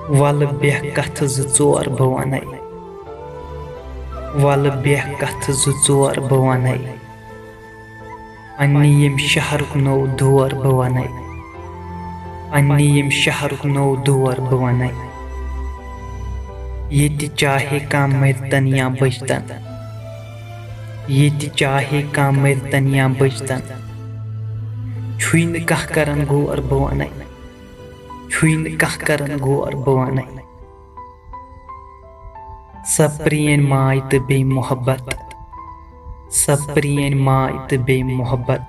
Wal beh kath zٕ ژور بہٕ وَنَے وَلہٕ beh kath zٕ ژور بہٕ وَنَے پنٛنہِ ییٚمہِ شہرُک نوٚو دور بہٕ وَنَے پنٛنہِ ییٚمہِ شہرُک نوٚو دور بہٕ وَنَے ییٚتہِ چاہے کانٛہہ مٔرۍتن یا بٔچتن ییٚتہِ چاہے کانٛہہ مٔرۍتن یا بٔچتن چھُے نہٕ کانٛہہ کران غور بہٕ وَنَے چھُے نہٕ کانٛہہ کران غور بہٕ وَنَے سۄ پرٛٲنۍ ماے تہٕ بیٚیہِ محبت سۄ پرٛٲنۍ ماے تہٕ بیٚیہِ محبت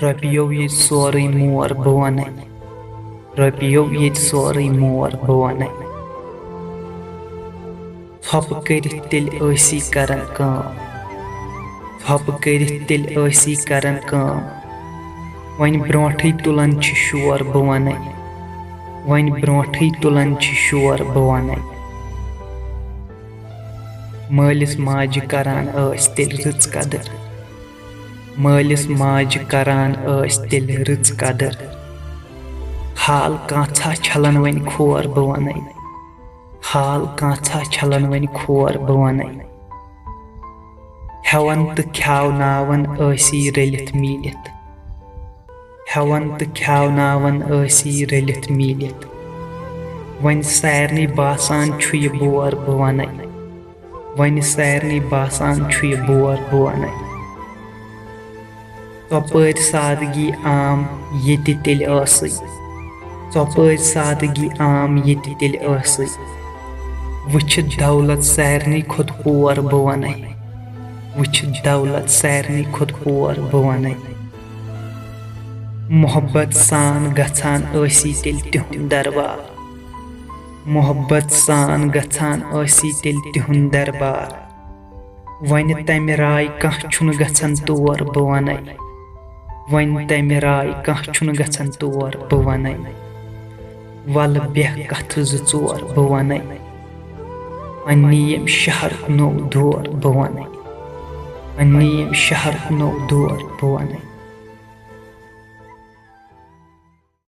رۄپیو ییٚتہِ سورُے مور بہٕ وَنَے رۄپیو ییٚتہِ سورُے مور بہٕ وَنَے ژھۄپہٕ کٔرِتھ تیٚلہِ ٲسی کران کٲم ژھۄپہٕ کٔرِتھ تیٚلہِ ٲسی کران کٲم وۄنۍ برونٛٹھٕے تُلان چھِ شور بہٕ وَنَے وۄنۍ برونٛٹھٕے تُلان چھِ شور بہٕ وَنَے مٲلِس ماجہِ کران ٲسۍ تیٚلہِ رٕژ قدٕر مٲلِس ماجہِ کران ٲسۍ تیٚلہِ رٕژ قدٕر حال کانٛژھا چھلان وۄنۍ کھور بہٕ وَنَے حال کانٛژھا چھلان وۄنۍ کھور بہٕ وَنَے ہٮ۪وان تہٕ کھیٛاوناوان ٲسی رٔلِتھ میٖلِتھ ہٮ۪وان تہٕ کھیٛاوناوان ٲسی رٔلِتھ میٖلِتھ وۄنۍ سارنٕے باسان چھُ یہِ بور بہٕ وَنَے وۄنۍ سارنٕے باسان چھُ یہِ بور بہٕ وَنَے ژۄپٲرۍ سادگی عام ییٚتہِ تیٚلہِ ٲسٕے ژۄپٲرۍ سادگی عام ییٚتہِ تیٚلہِ ٲسٕے وٕچھِتھ دولت سارنٕے کھۄتہٕ پور بہٕ وَنَے وٕچھِتھ دولت سارنٕے کھۄتہٕ پور بہٕ وَنَے محبت سان گژھان ٲسی تیٚلہِ تِہُنٛد دربار محبت سان گژھان ٲسی تیٚلہِ تِہُنٛد دربار وۄنۍ تَمہِ راے کانٛہہ چھُنہٕ گژھان تور بہٕ وَنَے وۄنۍ تَمہِ راے کانٛہہ چھُنہٕ گژھان تور بہٕ وَنَے وَلہٕ beh kath زٕ ژور بہٕ وَنَے پنٛنہِ ییٚمہِ شہرُک نوٚو دور بہٕ وَنَے پنٛنہِ ییٚمہِ شہرُک نوٚو دور بہٕ وَنَے